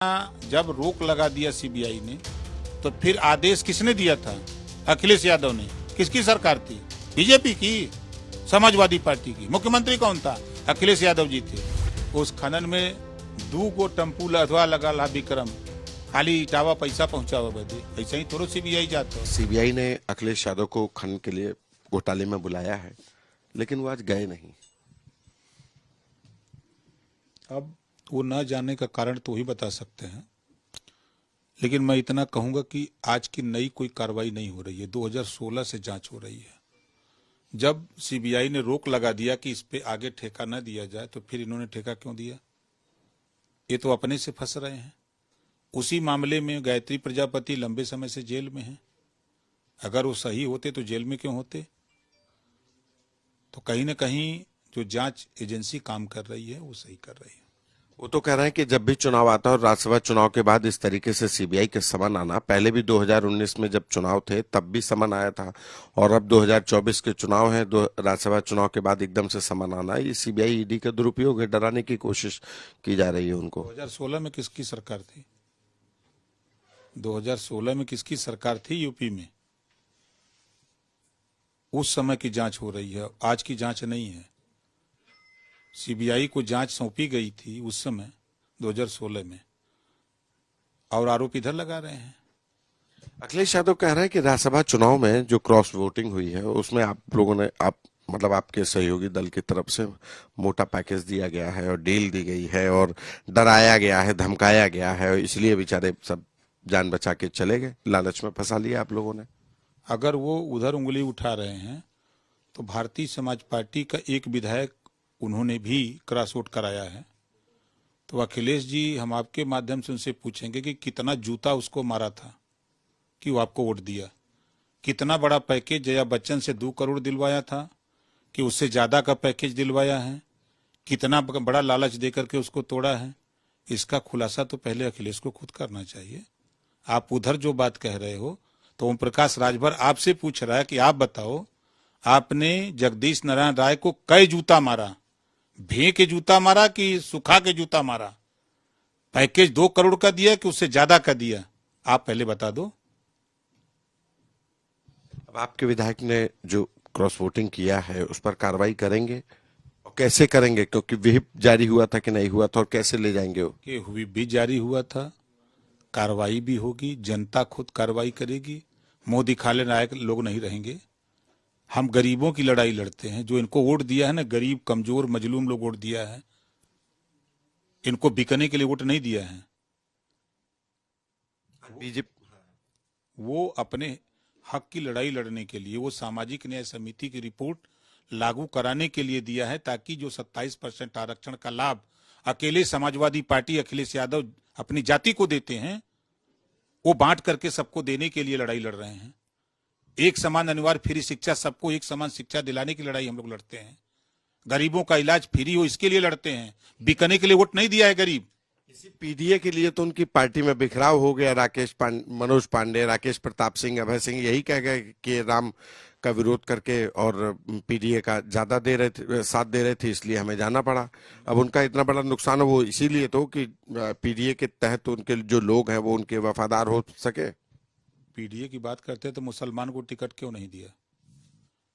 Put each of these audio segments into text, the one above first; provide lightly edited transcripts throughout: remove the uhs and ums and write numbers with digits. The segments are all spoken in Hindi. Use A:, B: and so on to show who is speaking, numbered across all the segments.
A: जब रोक लगा दिया सीबीआई ने, तो फिर आदेश किसने दिया था? अखिलेश यादव ने। किसकी सरकार थी? बीजेपी की, समाजवादी पार्टी की। मुख्यमंत्री कौन था? अखिलेश यादव जी थे। उस खनन में 2 गो टम्पू लधवा लगा ला विक्रम, खाली इटावा पैसा पहुंचावा बदे। ऐसा ही थोड़ा सीबीआई जाता।
B: सीबीआई ने अखिलेश यादव को खनन के लिए घोटाले में बुलाया है, लेकिन वो आज गए नहीं।
A: अब वो न जाने का कारण तो ही बता सकते हैं, लेकिन मैं इतना कहूंगा कि आज की नई कोई कार्रवाई नहीं हो रही है। 2016 से जांच हो रही है। जब सीबीआई ने रोक लगा दिया कि इस पे आगे ठेका न दिया जाए, तो फिर इन्होंने ठेका क्यों दिया? ये तो अपने से फंस रहे हैं। उसी मामले में गायत्री प्रजापति लंबे समय से जेल में है। अगर वो सही होते तो जेल में क्यों होते? तो कहीं ना कहीं जो जांच एजेंसी काम कर रही है वो सही कर रही है।
B: वो तो कह रहे हैं कि जब भी चुनाव आता है और राज्यसभा चुनाव के बाद इस तरीके से सीबीआई के समन आना, पहले भी 2019 में जब चुनाव थे तब भी समन आया था, और अब 2024 के चुनाव है, राज्यसभा चुनाव के बाद एकदम से समन आना, ये सीबीआई ईडी का दुरुपयोग है, डराने की कोशिश की जा रही है उनको।
A: 2016 में किसकी सरकार थी? 2016 में किसकी सरकार थी यूपी में? उस समय की जांच हो रही है, आज की जांच नहीं है। सीबीआई को जांच सौंपी गई थी उस समय 2016 में, और आरोप इधर लगा रहे हैं।
B: अखिलेश यादव कह रहे हैं कि राज्यसभा चुनाव में जो क्रॉस वोटिंग हुई है उसमें आप लोगों ने, मतलब आपके सहयोगी दल की तरफ से मोटा पैकेज दिया गया है और डील दी गई है और डराया गया है, धमकाया गया है, इसलिए बेचारे सब जान बचा के चले गए, लालच में फंसा लिया आप लोगों ने।
A: अगर वो उधर उंगली उठा रहे हैं तो भारतीय समाज पार्टी का एक विधायक उन्होंने भी क्रॉस वोट कराया है। तो अखिलेश जी, हम आपके माध्यम से उनसे पूछेंगे कि कितना जूता उसको मारा था कि वो आपको वोट दिया? कितना बड़ा पैकेज जया बच्चन से 2 करोड़ दिलवाया था कि उससे ज्यादा का पैकेज दिलवाया है? कितना बड़ा लालच देकर के उसको तोड़ा है? इसका खुलासा तो पहले अखिलेश को खुद करना चाहिए। आप उधर जो बात कह रहे हो, तो ओम प्रकाश राजभर आपसे पूछ रहा है कि आप बताओ, आपने जगदीश नारायण राय को कई जूता मारा? भे के जूता मारा कि सुखा के जूता मारा? पैकेज 2 करोड़ का दिया कि उससे ज्यादा का दिया? आप पहले बता दो।
B: अब आपके विधायक ने जो क्रॉस वोटिंग किया है उस पर कार्रवाई करेंगे, और कैसे करेंगे? क्योंकि व्हिप जारी हुआ था कि नहीं हुआ था, और कैसे ले जाएंगे वो?
A: कि व्हिप भी जारी हुआ था, कार्रवाई भी होगी, जनता खुद कार्रवाई करेगी। मोदी खाले नायक लोग नहीं रहेंगे। हम गरीबों की लड़ाई लड़ते हैं। जो इनको वोट दिया है ना, गरीब कमजोर मजलूम लोग वोट दिया है, इनको बिकने के लिए वोट नहीं दिया है।
B: बीजेपी
A: वो अपने हक की लड़ाई लड़ने के लिए, वो सामाजिक न्याय समिति की रिपोर्ट लागू कराने के लिए दिया है, ताकि जो 27% आरक्षण का लाभ अकेले समाजवादी पार्टी अखिलेश यादव अपनी जाति को देते हैं, वो बांट करके सबको देने के लिए लड़ाई लड़ रहे हैं। एक समान अनिवार्य फ्री शिक्षा, सबको एक समान शिक्षा दिलाने की लड़ाई हम लोग लड़ते हैं। गरीबों का इलाज फ्री हो, इसके लिए लड़ते हैं। बिकने के लिए वोट नहीं दिया है गरीब।
B: इसी पीडीए के लिए तो उनकी पार्टी में बिखराव हो गया। मनोज पांडे, राकेश प्रताप सिंह, अभय सिंह यही कह गए कि राम का विरोध करके और पीडीए का ज्यादा साथ दे रहे थे, इसलिए हमें जाना पड़ा। अब उनका इतना बड़ा नुकसान है वो इसीलिए तो कि पीडीए के तहत उनके जो लोग हैं वो उनके वफादार हो सके।
A: पीडीए की बात करते हैं तो मुसलमान को टिकट क्यों नहीं दिया?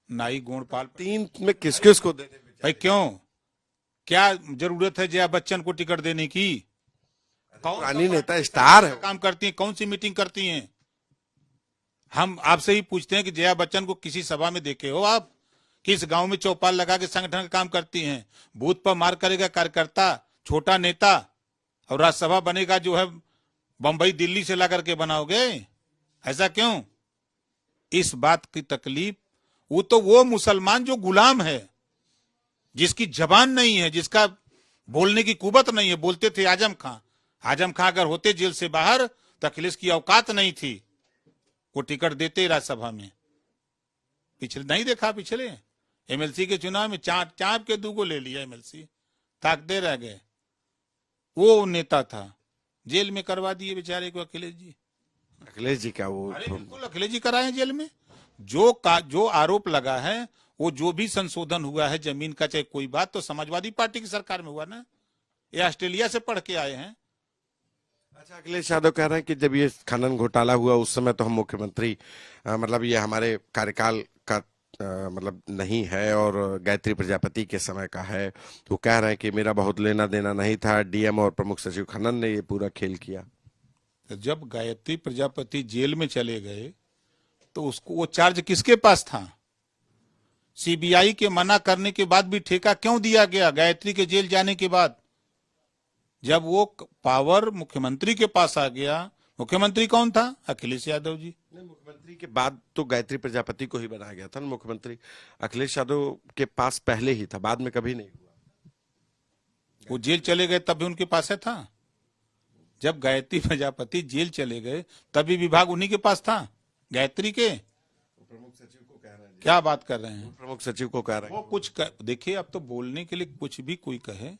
A: नाई गोंडपाल
B: 3 में किस किस को देने?
A: भाई क्यों? क्या जरूरत है जया बच्चन को टिकट देने की?
B: पुरानी नेता स्टार है,
A: काम करती हैं, कौन सी मीटिंग करती हैं? हम आपसे ही पूछते हैं कि जया बच्चन को किसी सभा में देखे हो आप? किस गांव में चौपाल लगा के संगठन का काम करती हैं? बूथ पर मार करेगा कार्यकर्ता, छोटा नेता, और राज्यसभा बनेगा जो है बंबई दिल्ली से ला करके बनाओगे? ऐसा क्यों? इस बात की तकलीफ, वो मुसलमान जो गुलाम है, जिसकी जबान नहीं है, जिसका बोलने की कुवत नहीं है। बोलते थे आजम खां। आजम खां अगर होते जेल से बाहर तो अखिलेश की औकात नहीं थी, वो टिकट देते राज्यसभा में। पिछले नहीं देखा, पिछले एमएलसी के चुनाव में चाप के 2 को ले लिया एमएलसी, ताकते रह गए। वो नेता था, जेल में करवा दिए बेचारे को अखिलेश जी।
B: अखिलेश जी का वो
A: बिल्कुल अखिलेश जी कराए जेल में। जो आरोप लगा है, वो जो भी संशोधन हुआ है जमीन का, चाहे कोई बात, तो समाजवादी पार्टी की सरकार में हुआ ना। ये ऑस्ट्रेलिया से पढ़ के आए हैं।
B: अच्छा, अखिलेश यादव कह रहे हैं कि जब ये खनन घोटाला हुआ उस समय तो हम मुख्यमंत्री मतलब ये हमारे कार्यकाल का मतलब नहीं है और गायत्री प्रजापति के समय का है। तो कह रहे हैं कि मेरा बहुत लेना देना नहीं था, डीएम और प्रमुख सचिव खनन ने ये पूरा खेल किया।
A: जब गायत्री प्रजापति जेल में चले गए तो उसको वो चार्ज किसके पास था? सीबीआई के मना करने के बाद भी ठेका क्यों दिया गया गायत्री के जेल जाने के बाद? जब वो पावर मुख्यमंत्री के पास आ गया, मुख्यमंत्री कौन था? अखिलेश यादव जी।
B: नहीं, मुख्यमंत्री के बाद तो गायत्री प्रजापति को ही बनाया गया था ना मुख्यमंत्री। अखिलेश यादव के पास पहले ही था, बाद में कभी नहीं हुआ।
A: वो जेल चले गए तब भी उनके पास है था। जब गायत्री प्रजापति जेल चले गए तभी विभाग उन्हीं के पास था, गायत्री के।
B: प्रमुख सचिव को कह रहे हैं।
A: क्या बात कर रहे हैं?
B: प्रमुख सचिव को कह रहे हैं।
A: वो देखिए, अब तो बोलने के लिए कुछ भी कोई कहे,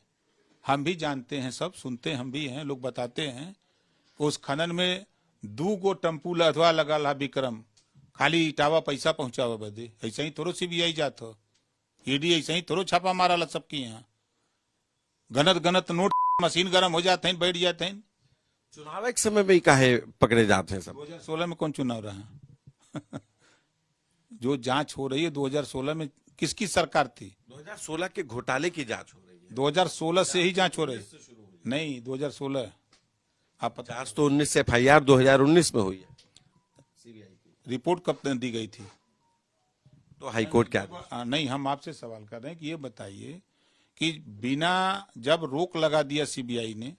A: हम भी जानते हैं, सब सुनते हम भी हैं, लोग बताते हैं। उस खनन में 2 गो टम्पू लधवा लगा ला विक्रम, खाली इटावा पैसा पहुंचावा बदे। ऐसा ही थोड़ो सीबीआई जात हो, ईडी ऐसा ही थोड़ो छापा मारा ला सबकी यहाँ। गनत गनत नोट मशीन गर्म हो जाते हैं, बैठ जाते हैं।
B: चुनाव के समय में ही काहे पकड़े जाते हैं सब?
A: 2016 में कौन चुनाव रहा? जो जांच हो रही है 2016 में किसकी सरकार थी?
B: 2016 के घोटाले की जांच हो रही है।
A: 2016 से ही जांच हो रही है। नहीं, 2016 आप पता।
B: जांच तो 19 से FIR 2019 में हुई है। सीबीआई की
A: रिपोर्ट कब दी गई थी?
B: तो हाईकोर्ट क्या?
A: नहीं, हम आपसे सवाल कर रहे हैं कि ये बताइए कि बिना जब रोक लगा दिया सीबीआई ने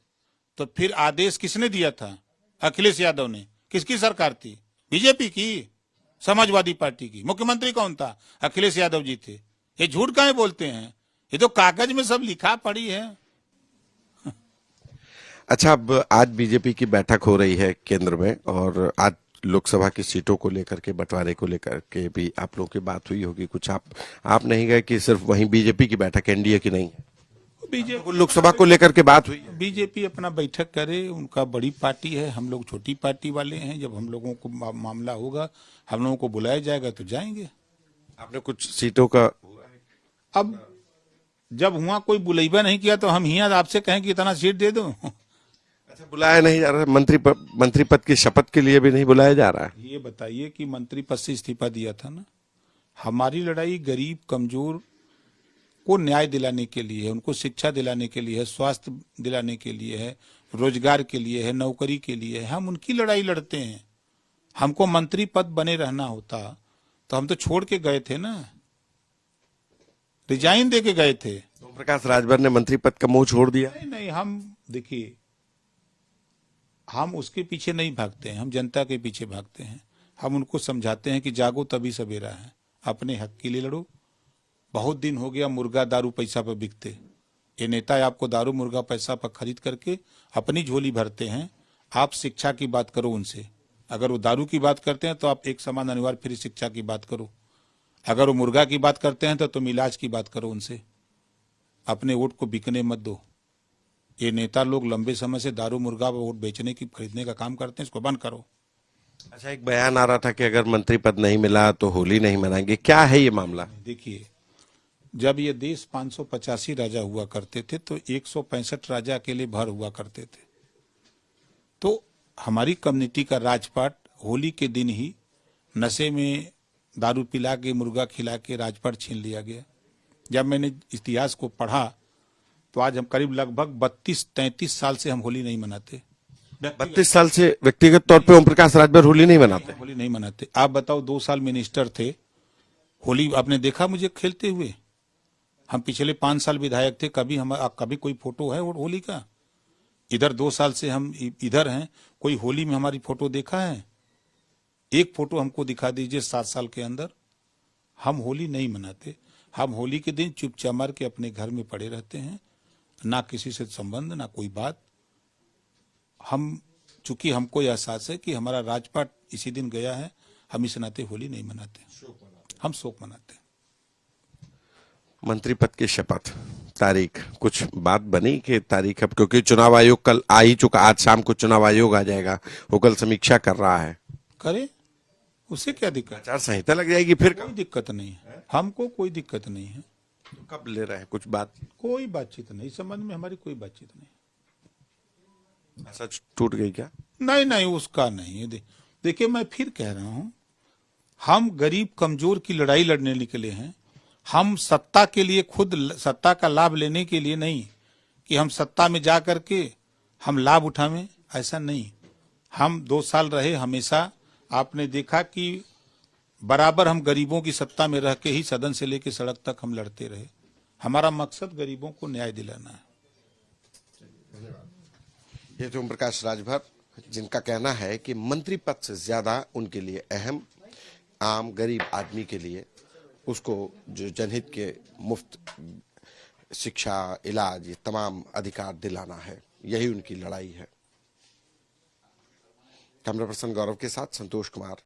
A: तो फिर आदेश किसने दिया था? अखिलेश यादव ने। किसकी सरकार थी? बीजेपी की, समाजवादी पार्टी की। मुख्यमंत्री कौन था? अखिलेश यादव जी थे। ये झूठ काहे बोलते हैं? ये तो कागज में सब लिखा पड़ी है।
B: अच्छा, अब आज बीजेपी की बैठक हो रही है केंद्र में और आज लोकसभा की सीटों को लेकर के, बंटवारे को लेकर के भी आप लोगों की बात हुई होगी कुछ। आप नहीं गए कि सिर्फ वहीं बीजेपी की बैठक, एनडीए की नहीं है?
A: बीजेपी
B: लोकसभा को लेकर के बात हुई है।
A: बीजेपी अपना बैठक करे, उनका बड़ी पार्टी है, हम लोग छोटी पार्टी वाले हैं। जब हम लोगों को मामला होगा, हम लोगों को बुलाया जाएगा तो जाएंगे।
B: आपने कुछ सीटों का?
A: अब जब हुआ कोई बुलाइबा नहीं किया तो हम यहाँ आपसे कहें कि इतना सीट दे दो।
B: अच्छा, बुलाया नहीं जा रहा? मंत्री पद की शपथ के लिए भी नहीं बुलाया जा रहा है?
A: ये बताइए कि मंत्री पद से इस्तीफा दिया था ना। हमारी लड़ाई गरीब कमजोर को न्याय दिलाने के लिए है, उनको शिक्षा दिलाने के लिए है, स्वास्थ्य दिलाने के लिए है, रोजगार के लिए है, नौकरी के लिए है। हम उनकी लड़ाई लड़ते हैं। हमको मंत्री पद बने रहना होता तो हम तो छोड़ के गए थे ना, रिजाइन दे के गए थे।
B: ओम प्रकाश राजभर ने मंत्री पद का मोह छोड़ दिया?
A: नहीं, हम देखिए, हम उसके पीछे नहीं भागते हैं, हम जनता के पीछे भागते हैं। हम उनको समझाते हैं कि जागो तभी सवेरा है, अपने हक के लिए लड़ो। बहुत दिन हो गया मुर्गा दारू पैसा पर बिकते। ये नेता आपको दारू मुर्गा पैसा पर खरीद करके अपनी झोली भरते हैं। आप शिक्षा की बात करो उनसे। अगर वो दारू की बात करते हैं तो आप एक समान अनिवार्य फिर शिक्षा की बात करो। अगर वो मुर्गा की बात करते हैं तो तुम इलाज की बात करो उनसे। अपने वोट को बिकने मत दो। ये नेता लोग लंबे समय से दारू मुर्गा पर वोट बेचने की खरीदने का काम करते हैं, इसको बंद करो।
B: अच्छा, एक बयान आ रहा था कि अगर मंत्री पद नहीं मिला तो होली नहीं मनाएंगे। क्या है ये मामला?
A: देखिए, जब ये देश 585 राजा हुआ करते थे तो 165 राजा अकेले भर हुआ करते थे। तो हमारी कम्युनिटी का राजपाट होली के दिन ही नशे में दारू पिला के मुर्गा खिला के राजपाट छीन लिया गया। जब मैंने इतिहास को पढ़ा तो आज हम करीब लगभग 32-33 साल से हम होली नहीं मनाते।
B: 32 साल से व्यक्तिगत तौर पे ओम प्रकाश राजभर होली नहीं मनाते?
A: होली नहीं मनाते। आप बताओ, 2 साल मिनिस्टर थे, होली आपने देखा मुझे खेलते हुए? हम पिछले 5 साल विधायक थे, कभी कोई फोटो है होली का? इधर 2 साल से हम इधर हैं, कोई होली में हमारी फोटो देखा है? एक फोटो हमको दिखा दीजिए 7 साल के अंदर। हम होली नहीं मनाते। हम होली के दिन चुपचाप मार के अपने घर में पड़े रहते हैं, ना किसी से संबंध, ना कोई बात। हम चूंकि हमको यह एहसास है कि हमारा राजपाट इसी दिन गया है, हम इस नाते होली नहीं मनाते, हम शोक मनाते हैं।
B: मंत्री पद की शपथ तारीख कुछ बात बनी कि तारीख? अब क्योंकि चुनाव आयोग कल आ ही चुका, आज शाम को चुनाव आयोग आ जाएगा, वो कल समीक्षा कर रहा है।
A: करे, उससे क्या दिक्कत?
B: आचार संहिता लग जाएगी फिर?
A: कोई दिक्कत नहीं है, हमको कोई दिक्कत नहीं है।
B: तो कब ले रहे हैं कुछ बात?
A: कोई बातचीत नहीं, इस संबंध में हमारी कोई बातचीत नहीं।
B: ऐसा टूट गई क्या?
A: नहीं नहीं, उसका नहीं। देखिए, मैं फिर कह रहा हूं, हम गरीब कमजोर की लड़ाई लड़ने निकले हैं। हम सत्ता के लिए, खुद सत्ता का लाभ लेने के लिए नहीं कि हम सत्ता में जा करके हम लाभ उठावें, ऐसा नहीं। हम 2 साल रहे, हमेशा आपने देखा कि बराबर हम गरीबों की सत्ता में रह के ही सदन से लेकर सड़क तक हम लड़ते रहे। हमारा मकसद गरीबों को न्याय दिलाना है।
B: ये तो ओम प्रकाश राजभर, जिनका कहना है कि मंत्री पद से ज्यादा उनके लिए अहम आम गरीब आदमी के लिए उसको जो जनहित के मुफ्त शिक्षा, इलाज, ये तमाम अधिकार दिलाना है, यही उनकी लड़ाई है। कैमरा पर्सन गौरव के साथ संतोष कुमार,